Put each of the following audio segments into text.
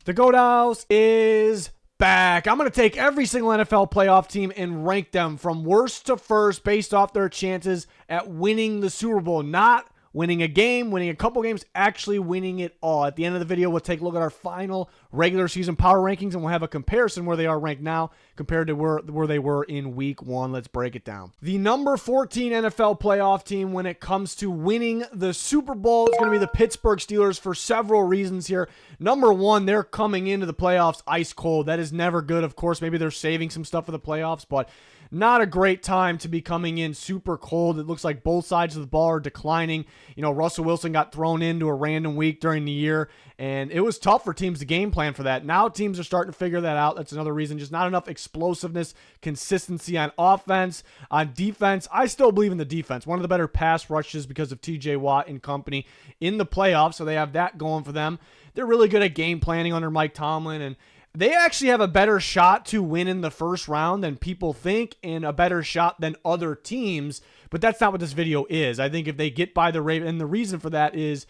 The Goat House is back. I'm going to take every single NFL playoff team and rank them from worst to first based off their chances at winning the Super Bowl. Not winning a game, winning a couple games, actually winning it all. At the end of the video, we'll take a look at our final regular season power rankings, and we'll have a comparison where they are ranked now compared to where they were in week one. Let's break it down. The number 14 NFL playoff team when it comes to winning the Super Bowl is going to be the Pittsburgh Steelers for several reasons here. Number one, they're coming into the playoffs ice cold. That is never good, of course. Maybe they're saving some stuff for the playoffs, but not a great time to be coming in super cold. It looks like both sides of the ball are declining. You know, Russell Wilson got thrown into a random week during the year, and it was tough for teams to game plan for that. Now teams are starting to figure that out. That's another reason. Just not enough explosiveness, consistency on offense. On defense, I still believe in the defense. One of the better pass rushes because of TJ Watt and company in the playoffs, so they have that going for them. They're really good at game planning under Mike Tomlin, and they actually have a better shot to win in the first round than people think, and a better shot than other teams. But that's not what this video is. I think if they get by the Ravens, and the reason for that is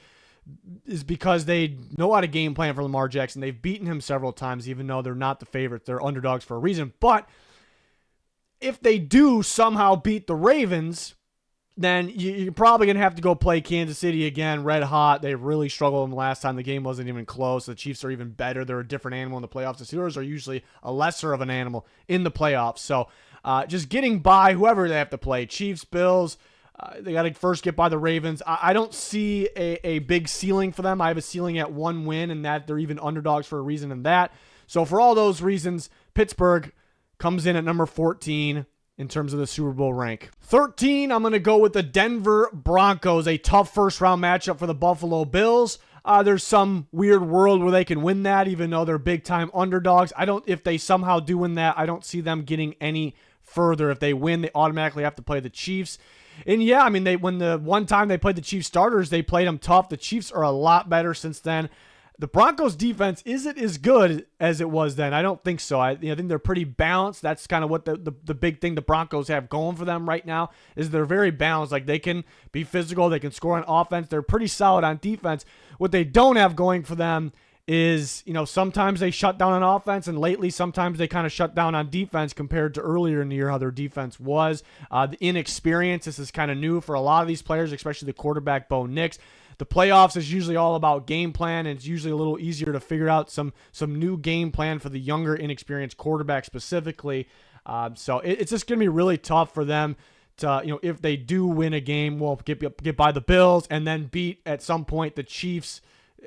because they know how to game plan for Lamar Jackson. They've beaten him several times, even though they're not the favorites. They're underdogs for a reason. But if they do somehow beat the Ravens, then you're probably going to have to go play Kansas City again, red hot. They really struggled last time. The game wasn't even close. The Chiefs are even better. They're a different animal in the playoffs. The Steelers are usually a lesser of an animal in the playoffs. So just getting by whoever they have to play, Chiefs, Bills, they got to first get by the Ravens. I don't see a big ceiling for them. I have a ceiling at one win, and that they're even underdogs for a reason in that. So for all those reasons, Pittsburgh comes in at number 14 in terms of the Super Bowl rank. 13, I'm going to go with the Denver Broncos, a tough first-round matchup for the Buffalo Bills. There's some weird world where they can win that, even though they're big-time underdogs. If they somehow do win that, I don't see them getting any further. If they win, they automatically have to play the Chiefs. And yeah, I mean, when the one time they played the Chiefs starters, they played them tough. The Chiefs are a lot better since then. The Broncos defense, is it as good as it was then? I don't think so. I think they're pretty balanced. That's kind of what the big thing the Broncos have going for them right now is they're very balanced. Like, they can be physical. They can score on offense. They're pretty solid on defense. What they don't have going for them is, sometimes they shut down on offense, and lately sometimes they kind of shut down on defense compared to earlier in the year how their defense was. The inexperience, this is kind of new for a lot of these players, especially the quarterback, Bo Nix. The playoffs is usually all about game plan, and it's usually a little easier to figure out some new game plan for the younger, inexperienced quarterback specifically. So it's just going to be really tough for them to, if they do win a game, well, get by the Bills and then beat at some point the Chiefs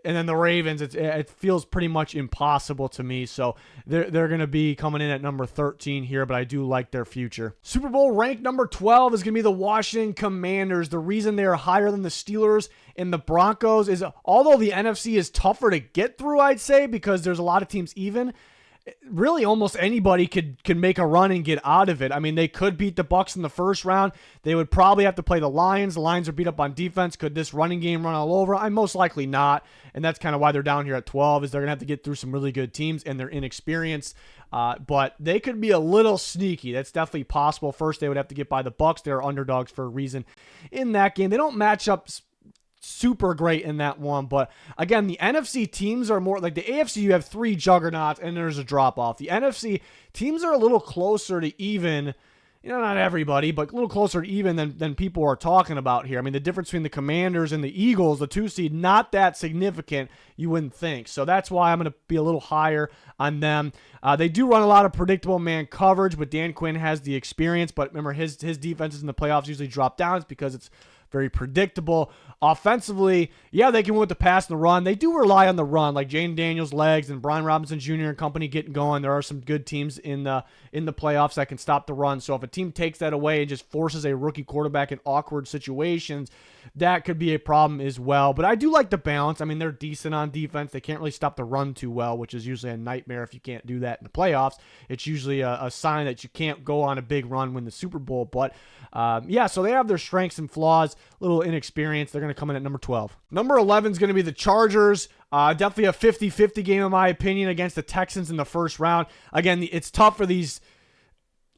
and then the Ravens. It feels pretty much impossible to me. So they're going to be coming in at number 13 here, but I do like their future. Super Bowl rank number 12 is going to be the Washington Commanders. The reason they are higher than the Steelers and the Broncos is, although the NFC is tougher to get through, I'd say, because there's a lot of teams even, really almost anybody can make a run and get out of it. I mean, they could beat the Bucs in the first round. They would probably have to play the Lions. The Lions are beat up on defense. Could this running game run all over? I'm most likely not, and that's kind of why they're down here at 12, is they're going to have to get through some really good teams, and they're inexperienced. But they could be a little sneaky. That's definitely possible. First, they would have to get by the Bucs. They're underdogs for a reason in that game. They don't match up super great in that one, but again, the NFC teams are more like the AFC. You have three juggernauts and there's a drop off. The NFC teams are a little closer to even, not everybody, but a little closer to even than people are talking about here. I mean, the difference between the Commanders and the Eagles, the 2 seed, not that significant, you wouldn't think. So that's why I'm going to be a little higher on them. They do run a lot of predictable man coverage, but Dan Quinn has the experience. But remember, his defenses in the playoffs usually drop down. It's because it's very predictable. Offensively, yeah, they can win with the pass and the run. They do rely on the run, like Jane Daniels' legs and Brian Robinson Jr. and company getting going. There are some good teams in the playoffs that can stop the run. So if a team takes that away and just forces a rookie quarterback in awkward situations, that could be a problem as well. But I do like the balance. I mean, they're decent on defense. They can't really stop the run too well, which is usually a nightmare if you can't do that in the playoffs. It's usually a sign that you can't go on a big run, win the Super Bowl. But yeah, so they have their strengths and flaws. Little inexperienced. They're going to come in at number 12. Number 11 is going to be the Chargers. Definitely a 50-50 game, in my opinion, against the Texans in the first round. Again, it's tough for these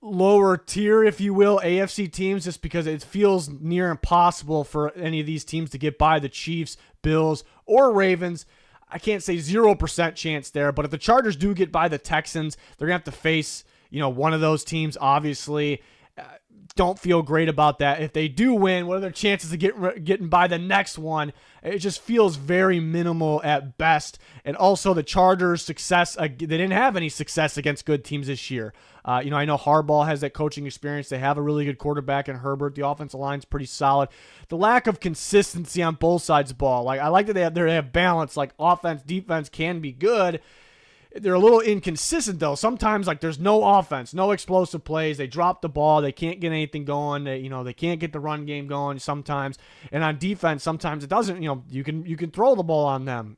lower tier, if you will, AFC teams, just because it feels near impossible for any of these teams to get by the Chiefs, Bills, or Ravens. I can't say 0% chance there, but if the Chargers do get by the Texans, they're going to have to face, one of those teams, obviously. Don't feel great about that. If they do win, what are their chances of getting by the next one? It just feels very minimal at best. And also the Chargers' success, they didn't have any success against good teams this year. I know Harbaugh has that coaching experience. They have a really good quarterback in Herbert. The offensive line's pretty solid. The lack of consistency on both sides of the ball. I like that they have balance. Like offense, defense can be good. They're a little inconsistent, though. Sometimes, there's no offense, no explosive plays. They drop the ball. They can't get anything going. They can't get the run game going sometimes. And on defense, sometimes it doesn't. You can throw the ball on them.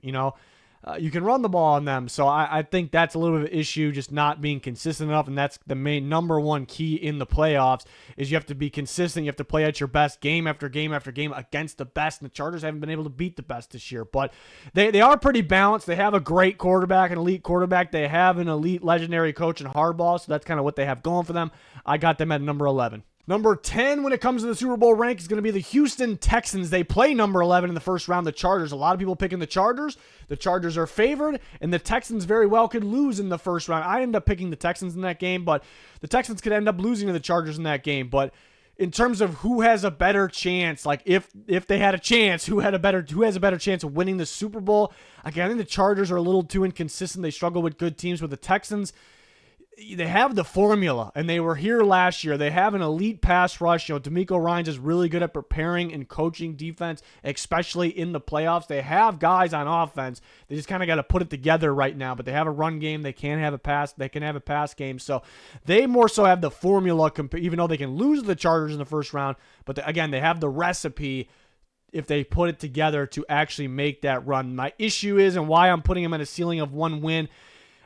You can run the ball on them. So I think that's a little bit of an issue, just not being consistent enough. And that's the main number one key in the playoffs is you have to be consistent. You have to play at your best game after game after game against the best. And the Chargers haven't been able to beat the best this year. But they are pretty balanced. They have a great quarterback, an elite quarterback. They have an elite legendary coach in Harbaugh. So that's kind of what they have going for them. I got them at number 11. Number 10 when it comes to the Super Bowl rank is going to be the Houston Texans. They play number 11 in the first round, the Chargers. A lot of people picking the Chargers. The Chargers are favored, and the Texans very well could lose in the first round. I ended up picking the Texans in that game, but the Texans could end up losing to the Chargers in that game. But in terms of who has a better chance, if they had a chance, who has a better chance of winning the Super Bowl? Again, I think the Chargers are a little too inconsistent. They struggle with good teams. With the Texans, they have the formula, and they were here last year. They have an elite pass rush. DeMeco Ryans is really good at preparing and coaching defense, especially in the playoffs. They have guys on offense. They just kind of got to put it together right now, but they have a run game. They can have a pass. They can have a pass game. So they more so have the formula, even though they can lose the Chargers in the first round. But again, they have the recipe if they put it together to actually make that run. My issue is, and why I'm putting them at a ceiling of one win,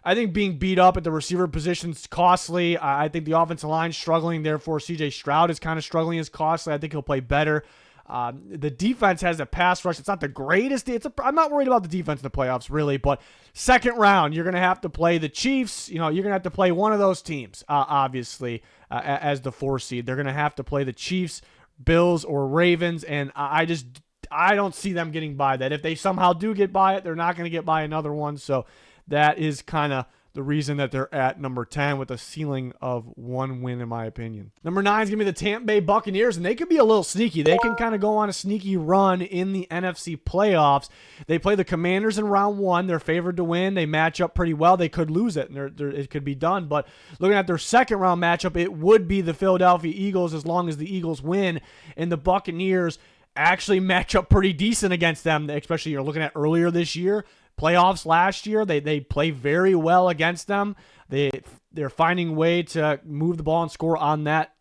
I think being beat up at the receiver position is costly. I think the offensive line is struggling. Therefore, C.J. Stroud is kind of struggling. Is costly. I think he'll play better. The defense has a pass rush. It's not the greatest. I'm not worried about the defense in the playoffs, really. But second round, you're going to have to play the Chiefs. You're going to have to play one of those teams, obviously, as the 4 seed. They're going to have to play the Chiefs, Bills, or Ravens. And I don't see them getting by that. If they somehow do get by it, they're not going to get by another one. So that is kind of the reason that they're at number 10 with a ceiling of one win, in my opinion. Number 9 is going to be the Tampa Bay Buccaneers, and they could be a little sneaky. They can kind of go on a sneaky run in the NFC playoffs. They play the Commanders in round 1. They're favored to win. They match up pretty well. They could lose it, and it could be done. But looking at their second round matchup, it would be the Philadelphia Eagles as long as the Eagles win, and the Buccaneers actually match up pretty decent against them, especially you're looking at earlier this year. Playoffs last year, they play very well against them. They're finding a way to move the ball and score on that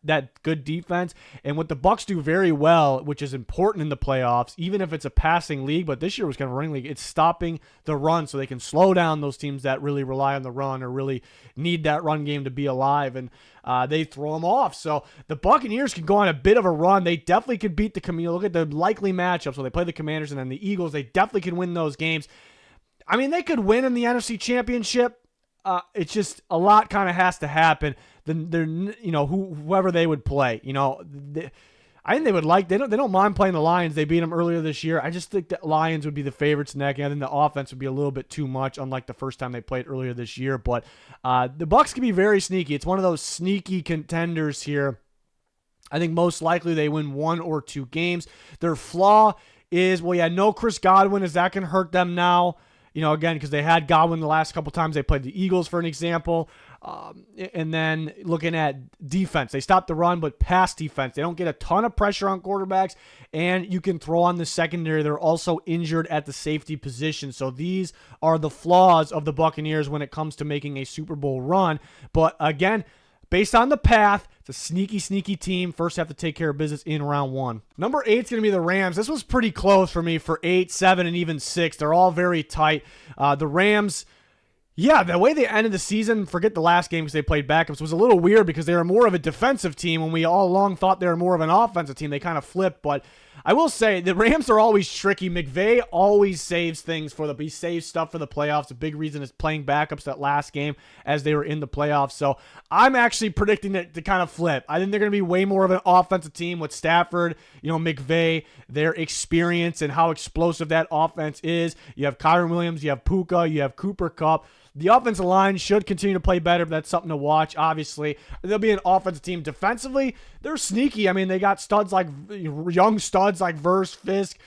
good defense. And what the Bucs do very well, which is important in the playoffs, even if it's a passing league, but this year was kind of a running league, it's stopping the run so they can slow down those teams that really rely on the run or really need that run game to be alive. And they throw them off. So the Buccaneers can go on a bit of a run. They definitely could beat the Commanders. Look at the likely matchups. So they play the Commanders and then the Eagles. They definitely can win those games. I mean, they could win in the NFC Championship. It's just a lot kind of has to happen. Whoever they would play, I think they would like. They don't mind playing the Lions. They beat them earlier this year. I just think that Lions would be the favorites in that game. I think the offense would be a little bit too much, unlike the first time they played earlier this year. But the Bucs can be very sneaky. It's one of those sneaky contenders here. I think most likely they win 1 or 2 games. Their flaw is, no Chris Godwin. Is that going to hurt them now? Again, because they had Godwin the last couple times they played the Eagles, for an example. And then looking at defense, they stop the run, but pass defense, they don't get a ton of pressure on quarterbacks, and you can throw on the secondary. They're also injured at the safety position. So these are the flaws of the Buccaneers when it comes to making a Super Bowl run. But again, based on the path, it's a sneaky, sneaky team. First have to take care of business in round 1. Number 8 is going to be the Rams. This was pretty close for me for 8, 7, and even 6. They're all very tight. The Rams, Yeah, the way they ended the season, forget the last game because they played backups, was a little weird because they were more of a defensive team when we all along thought they were more of an offensive team. They kind of flipped, but I will say the Rams are always tricky. McVay always saves things he saves stuff for the playoffs. A big reason is playing backups that last game as they were in the playoffs. So I'm actually predicting it to kind of flip. I think they're going to be way more of an offensive team with Stafford, McVay, their experience and how explosive that offense is. You have Kyren Williams, you have Puka, you have Cooper Kupp. The offensive line should continue to play better, but that's something to watch, obviously. They'll be an offensive team. Defensively, they're sneaky. I mean, they got young studs like Verse, Fisk,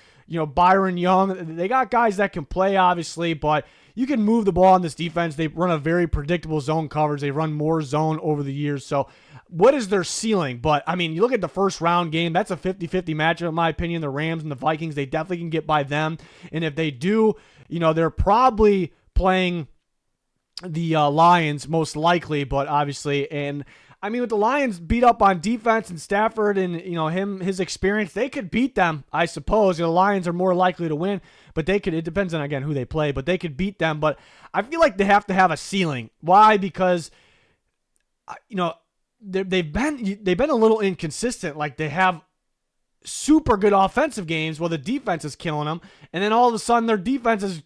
Byron Young. They got guys that can play, obviously, but you can move the ball on this defense. They run a very predictable zone coverage. They run more zone over the years. So what is their ceiling? But, I mean, you look at the first round game, that's a 50-50 matchup, in my opinion. The Rams and the Vikings, they definitely can get by them. And if they do, they're probably playing the Lions most likely, but obviously, and I mean with the Lions beat up on defense and Stafford and his experience, they could beat them, I suppose. The Lions are more likely to win, but it depends on again who they play, but they could beat them. But I feel like they have to have a ceiling. Why? Because they've been a little inconsistent. Like they have super good offensive games while the defense is killing them, and then all of a sudden their defense is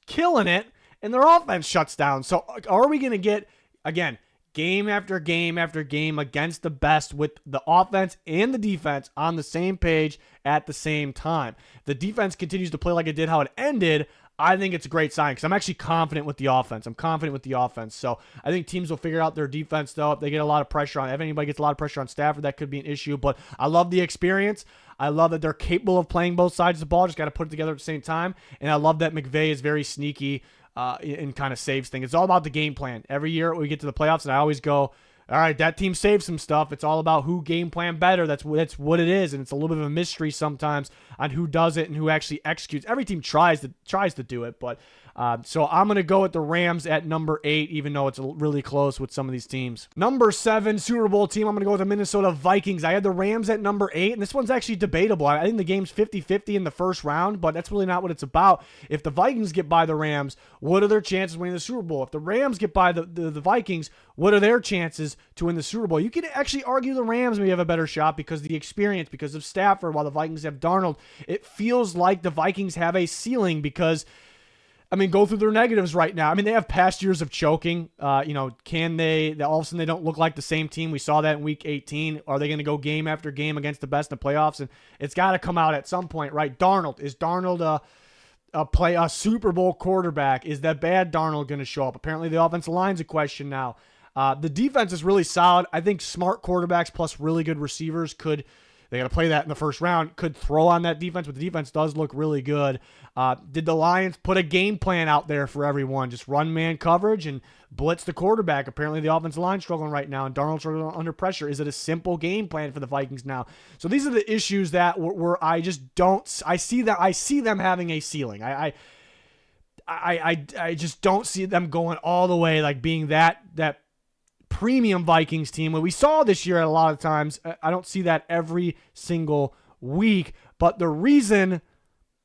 killing it and their offense shuts down. So are we going to get, again, game after game after game against the best with the offense and the defense on the same page at the same time? If the defense continues to play like it did how it ended, I think it's a great sign because I'm actually confident with the offense. So I think teams will figure out their defense, though. If they get a lot of pressure on, if anybody gets a lot of pressure on Stafford, that could be an issue. But I love the experience. I love that they're capable of playing both sides of the ball. Just got to put it together at the same time. And I love that McVay is very sneaky and kind of saves things. It's all about the game plan. Every year we get to the playoffs, and I always go, all right, that team saved some stuff. It's all about who game plan better. That's what it is, and it's a little bit of a mystery sometimes on who does it and who actually executes. Every team tries to do it, but so I'm going to go with the Rams at number 8, even though it's really close with some of these teams. Number 7 Super Bowl team, I'm going to go with the Minnesota Vikings. I had the Rams at number 8, and this one's actually debatable. I think the game's 50-50 in the first round, but that's really not what it's about. If the Vikings get by the Rams, what are their chances of winning the Super Bowl? If the Rams get by the Vikings, what are their chances to win the Super Bowl? You could actually argue the Rams may have a better shot because of the experience, because of Stafford, while the Vikings have Darnold. It feels like the Vikings have a ceiling because, I mean, go through their negatives right now. I mean, they have past years of choking. Can they all of a sudden they don't look like the same team? We saw that in week 18. Are they going to go game after game against the best in the playoffs? And it's got to come out at some point, right? Is Darnold a Super Bowl quarterback? Is that bad Darnold going to show up? Apparently the offensive line's a question now. The defense is really solid. I think smart quarterbacks plus really good receivers they got to play that in the first round, could throw on that defense, but the defense does look really good. Did the Lions put a game plan out there for everyone? Just run man coverage and blitz the quarterback. Apparently the offensive line's struggling right now, and Darnold's struggling under pressure. Is it a simple game plan for the Vikings now? So these are the issues that where I just don't – I see them having a ceiling. I just don't see them going all the way, like being that premium Vikings team. What we saw this year a lot of times, I don't see that every single week, but the reason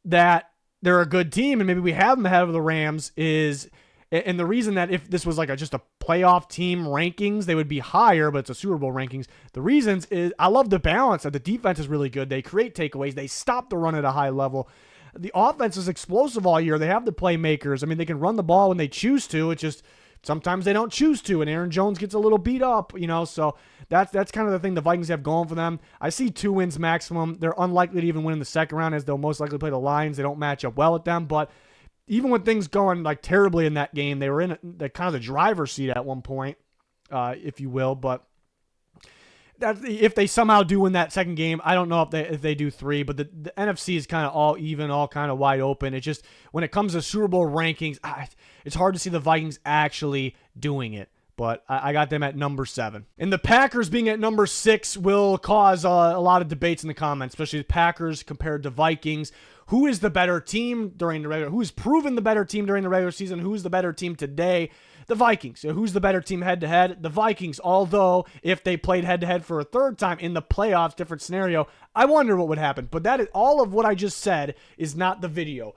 that they're a good team and maybe we have them ahead of the Rams is, and the reason that if this was like just a playoff team rankings, they would be higher, but it's a Super Bowl rankings. The reasons is I love the balance that the defense is really good. They create takeaways. They stop the run at a high level. The offense is explosive all year. They have the playmakers. I mean, they can run the ball when they choose to. It's just sometimes they don't choose to, and Aaron Jones gets a little beat up, so that's kind of the thing the Vikings have going for them. I see 2 wins maximum. They're unlikely to even win in the second round, as they'll most likely play the Lions. They don't match up well with them, but even with things going like terribly in that game, they were in the kind of the driver's seat at one point, if you will, but if they somehow do win that second game, I don't know if they do 3, but the NFC is kind of all even, all kind of wide open. It's just when it comes to Super Bowl rankings, it's hard to see the Vikings actually doing it. But I got them at number 7. And the Packers being at number 6 will cause a lot of debates in the comments, especially the Packers compared to Vikings. Who is the better team during the regular? Who's proven the better team during the regular season? Who's the better team today? The Vikings. So who's the better team head-to-head? The Vikings, although if they played head-to-head for a third time in the playoffs, different scenario, I wonder what would happen. But that is all of what I just said is not the video.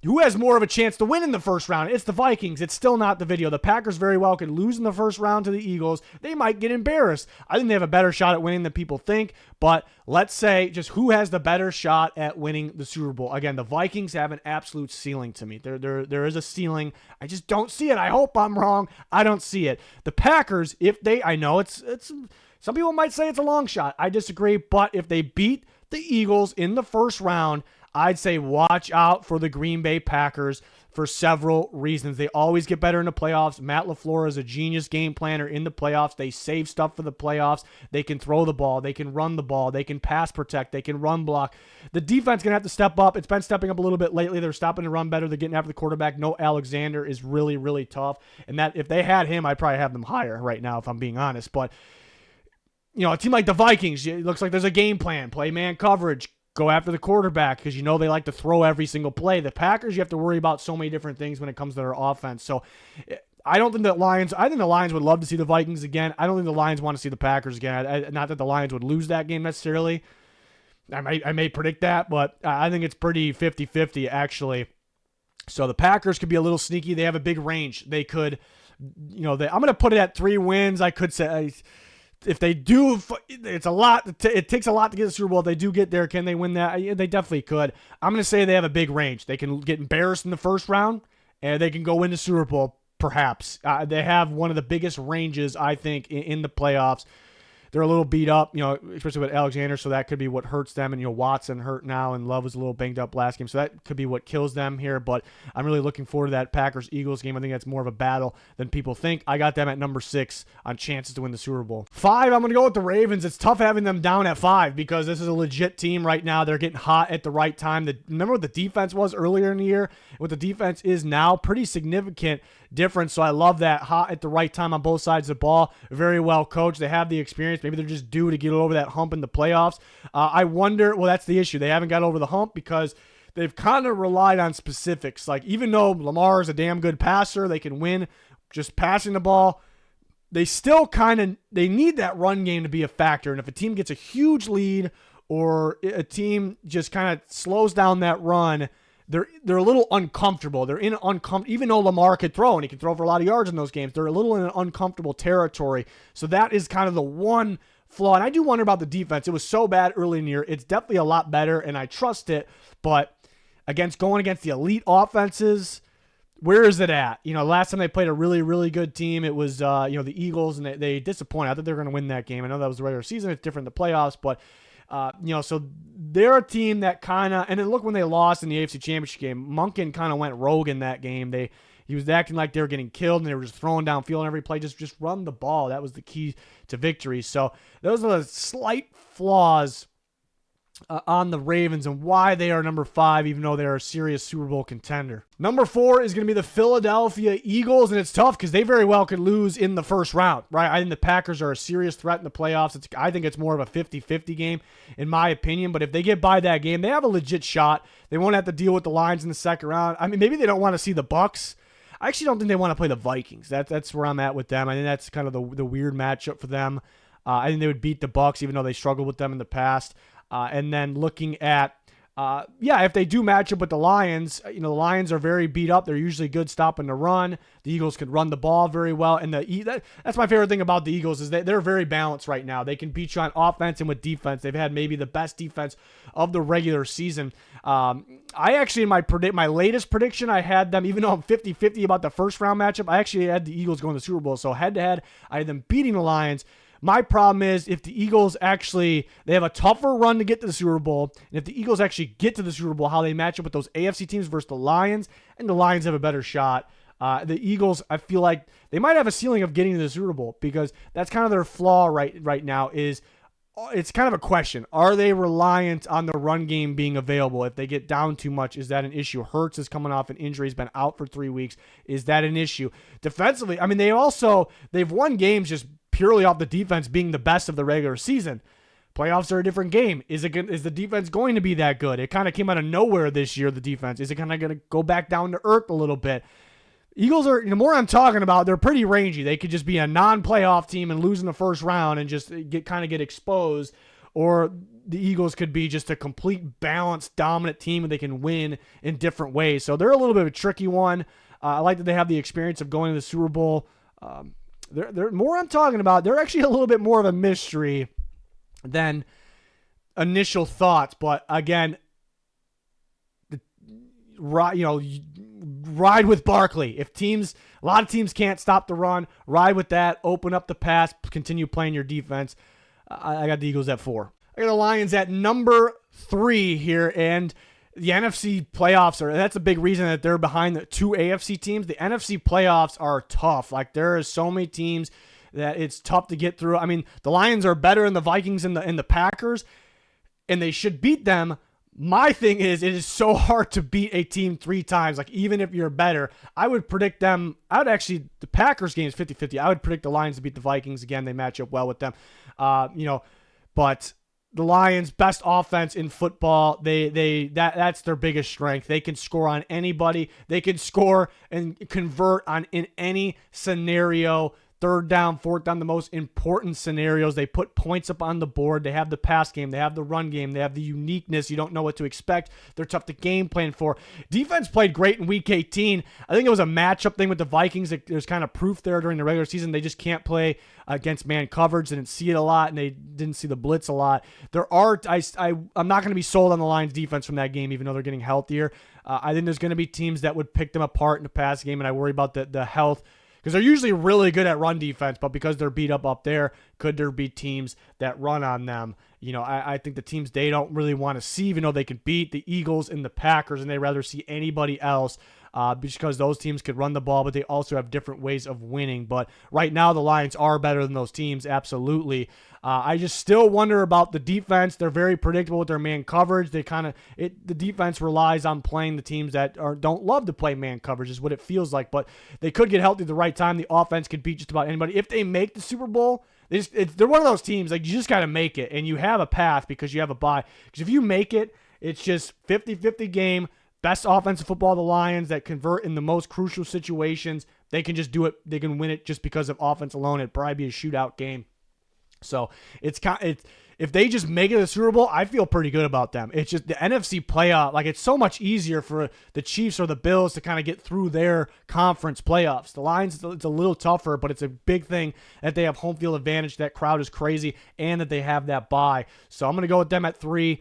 Who has more of a chance to win in the first round? It's the Vikings. It's still not the video. The Packers very well could lose in the first round to the Eagles. They might get embarrassed. I think they have a better shot at winning than people think, but let's say just who has the better shot at winning the Super Bowl. Again, the Vikings have an absolute ceiling to me. There is a ceiling. I just don't see it. I hope I'm wrong. I don't see it. The Packers, I know it's some people might say it's a long shot. I disagree, but if they beat the Eagles in the first round, I'd say watch out for the Green Bay Packers for several reasons. They always get better in the playoffs. Matt LaFleur is a genius game planner in the playoffs. They save stuff for the playoffs. They can throw the ball. They can run the ball. They can pass protect. They can run block. The defense going to have to step up. It's been stepping up a little bit lately. They're stopping to run better. They're getting after the quarterback. No Alexander is really, really tough. And that if they had him, I'd probably have them higher right now if I'm being honest. But, a team like the Vikings, it looks like there's a game plan. Play man coverage. Go after the quarterback because they like to throw every single play. The Packers, you have to worry about so many different things when it comes to their offense. So I think the Lions would love to see the Vikings again. I don't think the Lions want to see the Packers again. Not that the Lions would lose that game necessarily. I may predict that, but I think it's pretty 50-50 actually. So the Packers could be a little sneaky. They have a big range. They could, I'm going to put it at 3 wins. I could say if they do, it's a lot. It takes a lot to get the Super Bowl. If they do get there, can they win that? They definitely could. I'm going to say they have a big range. They can get embarrassed in the first round, and they can go win the Super Bowl, perhaps. They have one of the biggest ranges, I think, in the playoffs. They're a little beat up, especially with Alexander, so that could be what hurts them. And, Watson hurt now, and Love was a little banged up last game, so that could be what kills them here. But I'm really looking forward to that Packers-Eagles game. I think that's more of a battle than people think. I got them at number 6 on chances to win the Super Bowl. 5, I'm going to go with the Ravens. It's tough having them down at 5 because this is a legit team right now. They're getting hot at the right time. Remember what the defense was earlier in the year? What the defense is now? Pretty significant difference. So I love that. Hot at the right time on both sides of the ball. Very well coached. They have the experience. Maybe they're just due to get over that hump in the playoffs. I wonder, that's the issue. They haven't got over the hump because they've kind of relied on specifics. Like, even though Lamar is a damn good passer, they can win just passing the ball. They still they need that run game to be a factor. And if a team gets a huge lead or a team just kind of slows down that run, they're a little uncomfortable. They're in even though Lamar could throw, and he can throw for a lot of yards in those games, they're a little in an uncomfortable territory. So that is kind of the one flaw. And I do wonder about the defense. It was so bad early in the year. It's definitely a lot better, and I trust it. But going against the elite offenses, where is it at? Last time they played a really, really good team, it was the Eagles, and they disappointed. I thought they were going to win that game. I know that was the regular season. It's different in the playoffs, but so they're a team that and then look when they lost in the AFC Championship game, Monken kind of went rogue in that game. He was acting like they were getting killed and they were just throwing downfield on every play. Just run the ball. That was the key to victory. So those are the slight flaws on the Ravens and why they are number 5, even though they're a serious Super Bowl contender. Number 4 is going to be the Philadelphia Eagles, and it's tough because they very well could lose in the first round, right? I think the Packers are a serious threat in the playoffs. I think it's more of a 50-50 game, in my opinion, but if they get by that game, they have a legit shot. They won't have to deal with the Lions in the second round. I mean, maybe they don't want to see the Bucs. I actually don't think they want to play the Vikings. That's where I'm at with them. I think that's kind of the weird matchup for them. I think they would beat the Bucs, even though they struggled with them in the past. And then looking at, if they do match up with the Lions, the Lions are very beat up. They're usually good stopping the run. The Eagles can run the ball very well. And that's my favorite thing about the Eagles is they're very balanced right now. They can beat you on offense and with defense. They've had maybe the best defense of the regular season. I actually, in my latest prediction, I had them, even though I'm 50-50 about the first round matchup, I actually had the Eagles going to the Super Bowl. So head-to-head, I had them beating the Lions. My problem is if the Eagles they have a tougher run to get to the Super Bowl, and if the Eagles actually get to the Super Bowl, how they match up with those AFC teams versus the Lions, and the Lions have a better shot. The Eagles, I feel like they might have a ceiling of getting to the Super Bowl because that's kind of their flaw right now is it's kind of a question. Are they reliant on the run game being available? If they get down too much, is that an issue? Hurts is coming off an injury. He's been out for 3 weeks. Is that an issue? Defensively, I mean, they've won games just purely off the defense being the best of the regular season. Playoffs are a different game. Is the defense going to be that good? It kind of came out of nowhere this year, the defense. Is it kind of going to go back down to earth a little bit? Eagles are, the more I'm talking about, they're pretty rangy. They could just be a non-playoff team and lose in the first round and just get exposed. Or the Eagles could be just a complete balanced, dominant team and they can win in different ways. So they're a little bit of a tricky one. I like that they have the experience of going to the Super Bowl. They're more I'm talking about. They're actually a little bit more of a mystery than initial thoughts. But again, ride with Barkley. If a lot of teams can't stop the run, ride with that, open up the pass, continue playing your defense. I got the Eagles at 4. I got the Lions at number 3 here, and the NFC playoffs that's a big reason that they're behind the 2 AFC teams. The NFC playoffs are tough. Like, there is so many teams that it's tough to get through. I mean, the Lions are better than the Vikings and the Packers, and they should beat them. My thing is, it is so hard to beat a team 3 times. Like, even if you're better, I would predict them. The Packers game is 50-50. I would predict the Lions to beat the Vikings again. They match up well with them. But the Lions, best offense in football. That's their biggest strength. They can score on anybody. They can score and convert in any scenario. 3rd down, 4th down, the most important scenarios. They put points up on the board. They have the pass game. They have the run game. They have the uniqueness. You don't know what to expect. They're tough to game plan for. Defense played great in Week 18. I think it was a matchup thing with the Vikings. There's kind of proof there during the regular season. They just can't play against man coverage. They didn't see it a lot, and they didn't see the blitz a lot. I'm not going to be sold on the Lions defense from that game, even though they're getting healthier. I think there's going to be teams that would pick them apart in the pass game, and I worry about the health, because they're usually really good at run defense, but because they're beat up there, could there be teams that run on them? I think the teams they don't really want to see, even though they could beat the Eagles and the Packers, and they'd rather see anybody else because those teams could run the ball, but they also have different ways of winning. But right now, the Lions are better than those teams, absolutely. I just still wonder about the defense. They're very predictable with their man coverage. The defense relies on playing the teams that don't love to play man coverage, is what it feels like. But they could get healthy at the right time. The offense could beat just about anybody. If they make the Super Bowl, they're one of those teams, like, you just got to make it, and you have a path because you have a bye. Because if you make it, it's just 50-50 game. Best offensive football, the Lions, that convert in the most crucial situations. They can just do it. They can win it just because of offense alone. It'd probably be a shootout game. So if they just make it to the Super Bowl, I feel pretty good about them. It's just the NFC playoff. Like, it's so much easier for the Chiefs or the Bills to kind of get through their conference playoffs. The Lions, it's a little tougher, but it's a big thing that they have home field advantage. That crowd is crazy, and that they have that bye. So I'm going to go with them at 3.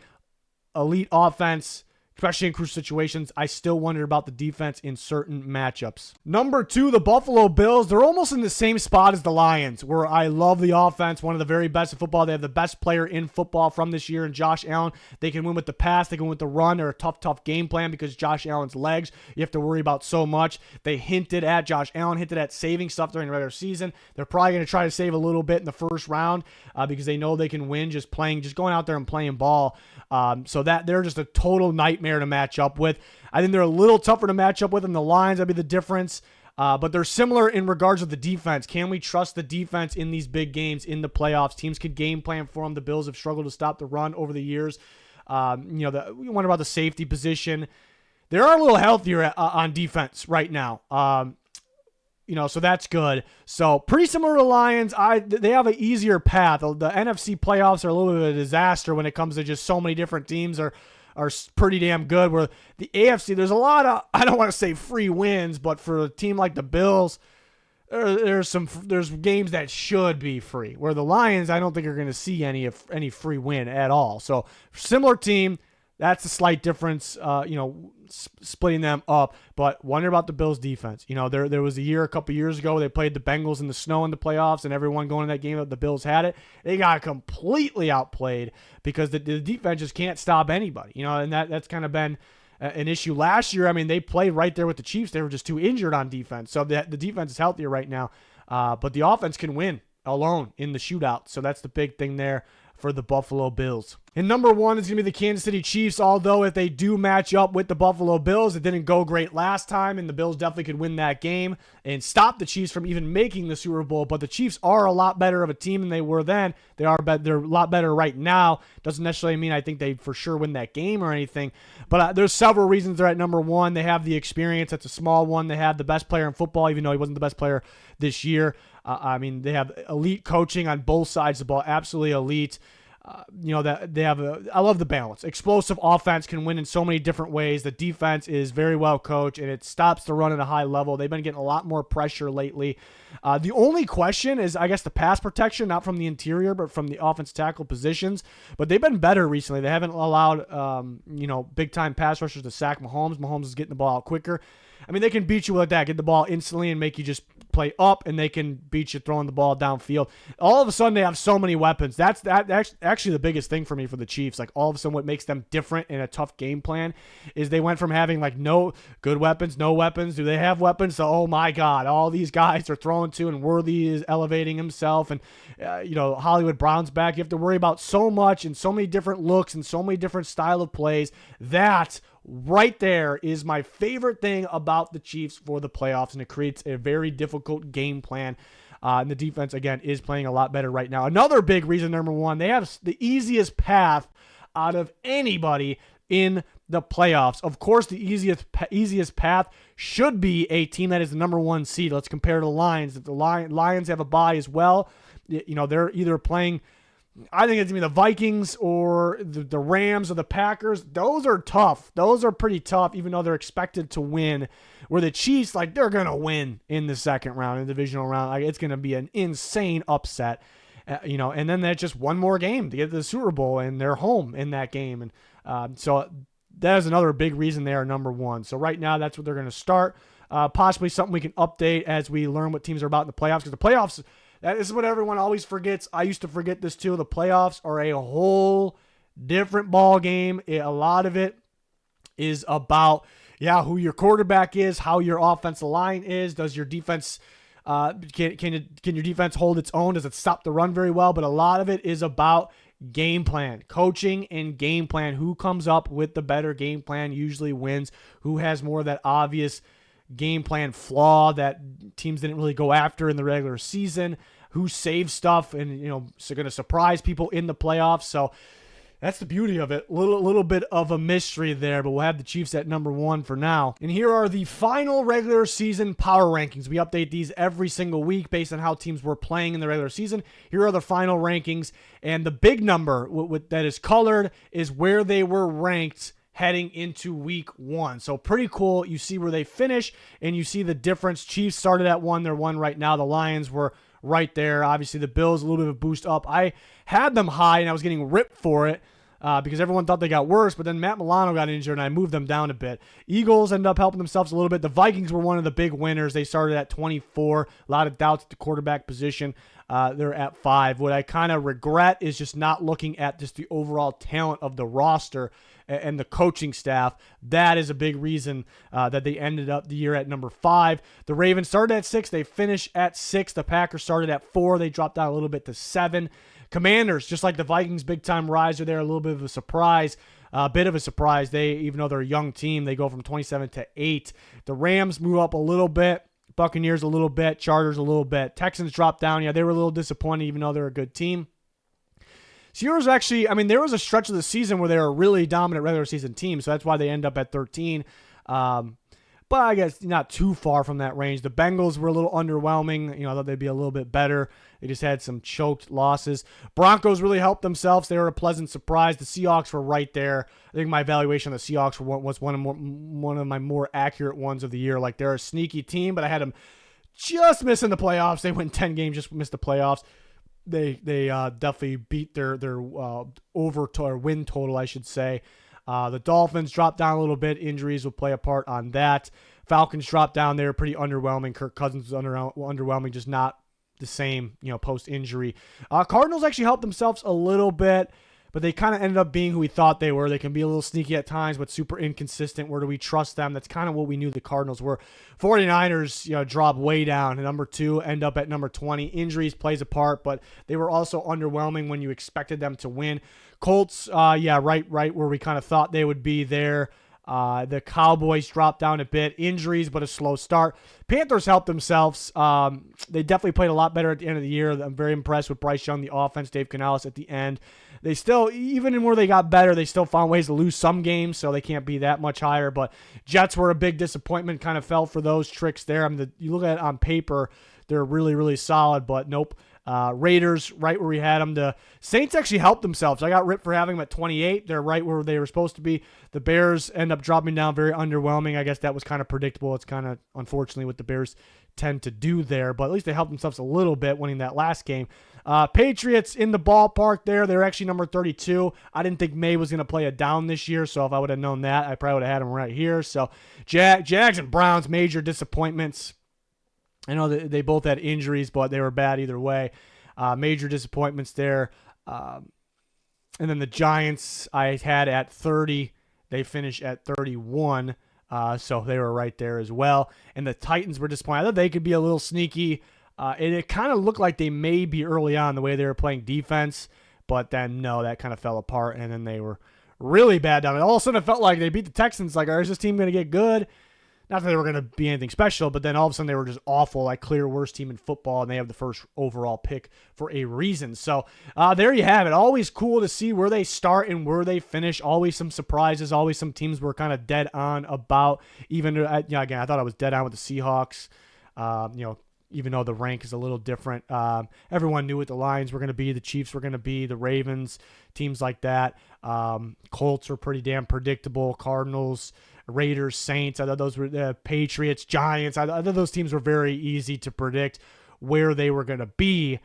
Elite offense, especially in crucial situations. I still wonder about the defense in certain matchups. Number 2, the Buffalo Bills. They're almost in the same spot as the Lions, where I love the offense, one of the very best in football. They have the best player in football from this year in Josh Allen. They can win with the pass. They can win with the run. They're a tough game plan because Josh Allen's legs, you have to worry about so much. Josh Allen hinted at saving stuff during the regular season. They're probably going to try to save a little bit in the first round because they know they can win just going out there and playing ball. So that they're just a total nightmare to match up with. I think they're a little tougher to match up with than the Lions. That'd be the difference. But they're similar in regards of the defense. Can we trust the defense in these big games in the playoffs? Teams could game plan for them. The Bills have struggled to stop the run over the years. We wonder about the safety position. They are a little healthier on defense right now. So that's good. So pretty similar to the Lions. They have an easier path. The NFC playoffs are a little bit of a disaster when it comes to just so many different teams are pretty damn good. Where the AFC, there's a lot of, I don't want to say free wins, but for a team like the Bills, there's games that should be free. Where the Lions, I don't think are going to see any free win at all. So similar team. That's a slight difference, splitting them up. But wonder about the Bills' defense. There was a couple years ago, they played the Bengals in the snow in the playoffs, and everyone going in that game, the Bills had it. They got completely outplayed because the defense just can't stop anybody. And that's kind of been an issue last year. I mean, they played right there with the Chiefs. They were just too injured on defense. So the defense is healthier right now. But the offense can win alone in the shootout. So that's the big thing there for the Buffalo Bills. And number 1 is going to be the Kansas City Chiefs, although if they do match up with the Buffalo Bills, it didn't go great last time, and the Bills definitely could win that game and stop the Chiefs from even making the Super Bowl. But the Chiefs are a lot better of a team than they were then. They're a lot better right now. Doesn't necessarily mean I think they for sure win that game or anything, but there's several reasons they're at number 1. They have the experience. That's a small one. They have the best player in football, even though he wasn't the best player this year. They have elite coaching on both sides of the ball, absolutely elite. That they have I love the balance. Explosive offense can win in so many different ways. The defense is very well coached, and it stops the run at a high level. They've been getting a lot more pressure lately. The only question is, I guess, the pass protection, not from the interior, but from the offense tackle positions. But they've been better recently. They haven't allowed, big-time pass rushers to sack Mahomes. Mahomes is getting the ball out quicker. I mean, they can beat you with that, get the ball instantly and make you just play up, and they can beat you throwing the ball downfield. All of a sudden, they have so many weapons. That's actually the biggest thing for me for the Chiefs. Like, all of a sudden, what makes them different in a tough game plan is they went from having, like, no good weapons, no weapons. Do they have weapons? So, oh, my God, all these guys are throwing to, and Worthy is elevating himself, and, Hollywood Brown's back. You have to worry about so much and so many different looks and so many different style of plays. That right there is my favorite thing about the Chiefs for the playoffs, and it creates a very difficult game plan. And the defense, again, is playing a lot better right now. Another big reason, number one, they have the easiest path out of anybody in the playoffs. Of course, the easiest path should be a team that is the number one seed. Let's compare to the Lions. If the Lions have a bye as well, they're either playing, I think it's going to be the Vikings or the Rams or the Packers. Those are tough. Those are pretty tough, even though they're expected to win. Where the Chiefs, they're going to win in the second round, in the divisional round. It's going to be an insane upset. And then there's just one more game to get to the Super Bowl, and they're home in that game. And so that is another big reason they are number one. So right now, that's what they're going to start. Possibly something we can update as we learn what teams are about in the playoffs, because the playoffs, this is what everyone always forgets. I used to forget this too. The playoffs are a whole different ball game. A lot of it is about, who your quarterback is, how your offensive line is. Does your defense, can your defense hold its own? Does it stop the run very well? But a lot of it is about game plan, coaching and game plan. Who comes up with the better game plan usually wins. Who has more of that obvious game plan flaw that teams didn't really go after in the regular season, who saves stuff and, so going to surprise people in the playoffs. So that's the beauty of it. Little bit of a mystery there, but we'll have the Chiefs at number one for now. And here are the final regular season power rankings. We update these every single week based on how teams were playing in the regular season. Here are the final rankings, and the big number that is colored is where they were ranked heading into week one. So pretty cool. You see where they finish, and you see the difference. Chiefs started at 1. They're 1 right now. The Lions were right there. Obviously, the Bills, a little bit of a boost up. I had them high, and I was getting ripped for it because everyone thought they got worse, but then Matt Milano got injured, and I moved them down a bit. Eagles ended up helping themselves a little bit. The Vikings were one of the big winners. They started at 24. A lot of doubts at the quarterback position. They're at 5. What I kind of regret is just not looking at just the overall talent of the roster and the coaching staff. That is a big reason that they ended up the year at number 5. The Ravens started at 6. They finished at 6. The Packers started at 4. They dropped down a little bit to 7. Commanders, just like the Vikings, big-time riser there, a little bit of a surprise. They, even though they're a young team, they go from 27 to 8. The Rams move up a little bit. Buccaneers a little bit. Chargers a little bit. Texans dropped down. Yeah, they were a little disappointed, even though they're a good team. Steelers actually, there was a stretch of the season where they were a really dominant regular season team, so that's why they end up at 13. But I guess not too far from that range. The Bengals were a little underwhelming. I thought they'd be a little bit better. They just had some choked losses. Broncos really helped themselves. They were a pleasant surprise. The Seahawks were right there. I think my evaluation of the Seahawks was one of my more accurate ones of the year. Like, they're a sneaky team, but I had them just missing the playoffs. They went 10 games, just missed the playoffs. They definitely beat their win total, I should say. The Dolphins dropped down a little bit. Injuries will play a part on that. Falcons dropped down. They were pretty underwhelming. Kirk Cousins was underwhelming, just not the same, post-injury. Cardinals actually helped themselves a little bit, but they kind of ended up being who we thought they were. They can be a little sneaky at times, but super inconsistent. Where do we trust them? That's kind of what we knew the Cardinals were. 49ers, drop way down to number 2, end up at number 20. Injuries plays a part, but they were also underwhelming when you expected them to win. Colts, right where we kind of thought they would be there. The Cowboys dropped down a bit. Injuries, but a slow start. Panthers helped themselves. They definitely played a lot better at the end of the year. I'm very impressed with Bryce Young, the offense, Dave Canales at the end. They still, even in where they got better, they still found ways to lose some games, so they can't be that much higher. But Jets were a big disappointment, kind of fell for those tricks there. You look at it on paper, they're really, really solid, but nope. Raiders, right where we had them. The Saints actually helped themselves. I got ripped for having them at 28. They're right where they were supposed to be. The Bears end up dropping down, very underwhelming. I guess that was kind of predictable. It's kind of, unfortunately, what the Bears tend to do there, but at least they helped themselves a little bit winning that last game. Patriots in the ballpark there. They're actually number 32. I didn't think May was going to play a down this year, so if I would have known that, I probably would have had him right here. So Jags and Browns, major disappointments. I know that they both had injuries, but they were bad either way. Major disappointments there. And then the Giants I had at 30. They finished at 31. So they were right there as well. And the Titans were disappointed. I thought they could be a little sneaky. And it kind of looked like they may be early on the way they were playing defense. But then, no, that kind of fell apart. And then they were really bad down. And all of a sudden it felt like they beat the Texans. Like, is this team going to get good? Not that they were going to be anything special, but then all of a sudden they were just awful, like clear worst team in football, and they have the first overall pick for a reason. So there you have it. Always cool to see where they start and where they finish. Always some surprises. Always some teams were kind of dead on about. Even again, I thought I was dead on with the Seahawks. Even though the rank is a little different, everyone knew what the Lions were going to be, the Chiefs were going to be, the Ravens, teams like that. Colts were pretty damn predictable. Cardinals, Raiders, Saints. I thought those were Patriots, Giants. I thought those teams were very easy to predict where they were going to be.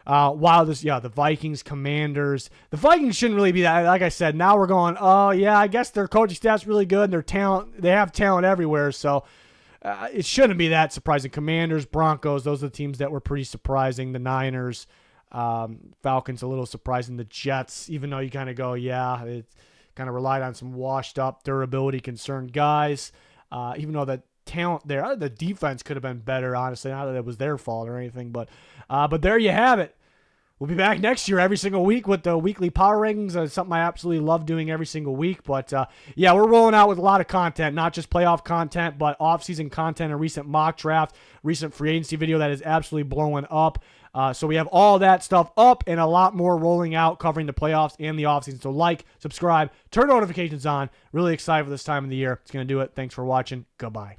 While the Vikings, Commanders. The Vikings shouldn't really be that. Like I said, now we're going, oh, yeah, I guess their coaching staff's really good and their talent, they have talent everywhere. So it shouldn't be that surprising. Commanders, Broncos, those are the teams that were pretty surprising. The Niners, Falcons, a little surprising. The Jets, even though you kind of go, yeah, it's kind of relied on some washed up, durability concerned guys. Even though the talent there, the defense could have been better, honestly. Not that it was their fault or anything, but there you have it. We'll be back next year every single week with the weekly power rankings. It's something I absolutely love doing every single week. But, yeah, we're rolling out with a lot of content, not just playoff content, but off-season content, a recent mock draft, recent free agency video that is absolutely blowing up. So we have all that stuff up and a lot more rolling out covering the playoffs and the offseason. So like, subscribe, turn notifications on. Really excited for this time of the year. It's going to do it. Thanks for watching. Goodbye.